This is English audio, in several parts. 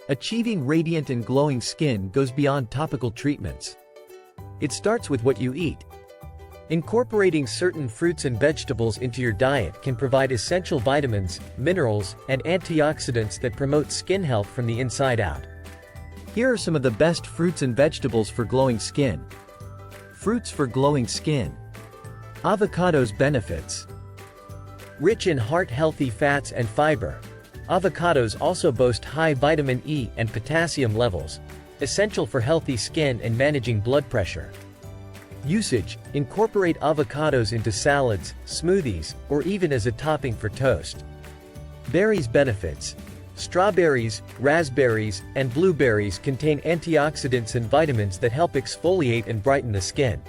Achieving radiant and glowing skin goes beyond topical treatments. It starts with what you eat. Incorporating certain fruits and vegetables into your diet can provide essential vitamins, minerals, and antioxidants that promote skin health from the inside out. Here are some of the best fruits and vegetables for glowing skin. Fruits for glowing skin. Avocados benefits. Rich in heart-healthy fats and fiber, avocados also boast high vitamin E and potassium levels, essential for healthy skin and managing blood pressure. Usage: incorporate avocados into salads, smoothies, or even as a topping for toast. Berries benefits. Strawberries, raspberries, and blueberries contain antioxidants and vitamins that help exfoliate and brighten the skin.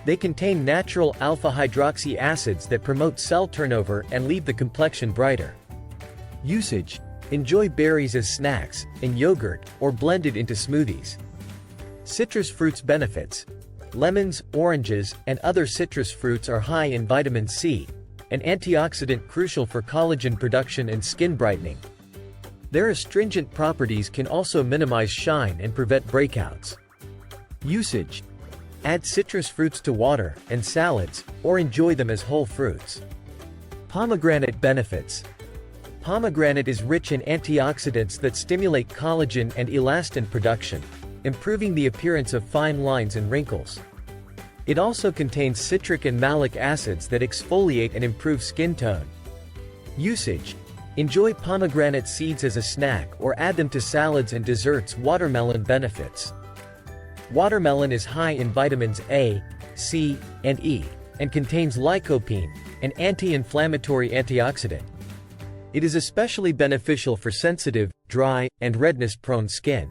They contain natural alpha-hydroxy acids that promote cell turnover and leave the complexion brighter. Usage: enjoy berries as snacks, in yogurt, or blended into smoothies. Citrus fruits benefits. Lemons, oranges, and other citrus fruits are high in vitamin C, an antioxidant crucial for collagen production and skin brightening. Their astringent properties can also minimize shine and prevent breakouts. Usage: add citrus fruits to water and salads, or enjoy them as whole fruits. Pomegranate benefits. Pomegranate is rich in antioxidants that stimulate collagen and elastin production, improving the appearance of fine lines and wrinkles. It also contains citric and malic acids that exfoliate and improve skin tone. Usage: enjoy pomegranate seeds as a snack or add them to salads and desserts. Watermelon benefits. Watermelon is high in vitamins A, C, and E, and contains lycopene, an anti-inflammatory antioxidant. It is especially beneficial for sensitive, dry, and redness-prone skin.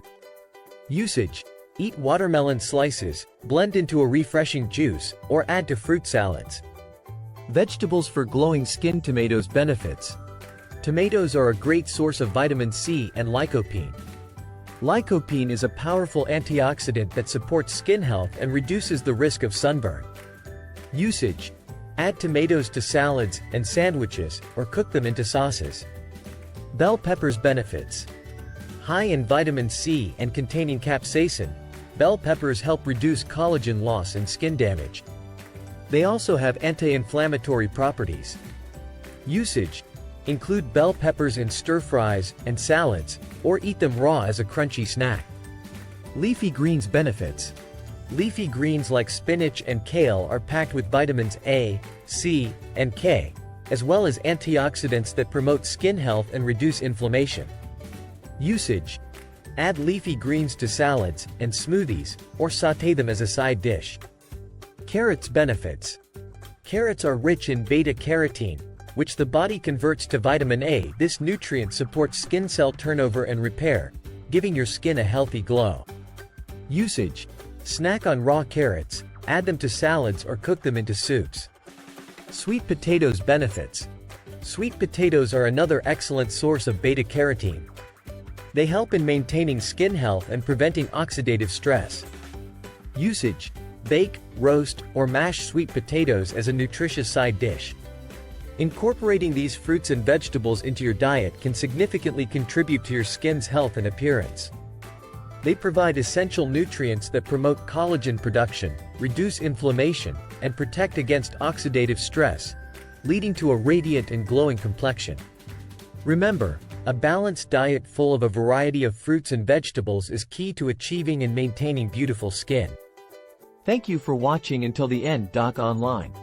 Usage: eat watermelon slices, blend into a refreshing juice, or add to fruit salads. Vegetables for glowing skin. Tomatoes benefits. Tomatoes are a great source of vitamin C and lycopene. Lycopene is a powerful antioxidant that supports skin health and reduces the risk of sunburn. Usage: add tomatoes to salads and sandwiches, or cook them into sauces. Bell peppers benefits. High in vitamin C and containing capsaicin, bell peppers help reduce collagen loss and skin damage. They also have anti-inflammatory properties. Usage: include bell peppers in stir-fries and salads, or eat them raw as a crunchy snack. Leafy greens benefits. Leafy greens like spinach and kale are packed with vitamins A, C, and K, as well as antioxidants that promote skin health and reduce inflammation. Usage: add leafy greens to salads and smoothies, or sauté them as a side dish. Carrots benefits. Carrots are rich in beta-carotene, which the body converts to vitamin A. This nutrient supports skin cell turnover and repair, giving your skin a healthy glow. Usage: snack on raw carrots, add them to salads or cook them into soups. Sweet potatoes benefits. Sweet potatoes are another excellent source of beta-carotene. They help in maintaining skin health and preventing oxidative stress. Usage: bake, roast, or mash sweet potatoes as a nutritious side dish. Incorporating these fruits and vegetables into your diet can significantly contribute to your skin's health and appearance. They provide essential nutrients that promote collagen production, reduce inflammation, and protect against oxidative stress, leading to a radiant and glowing complexion. Remember, a balanced diet full of a variety of fruits and vegetables is key to achieving and maintaining beautiful skin. Thank you for watching until the end. DocOnline.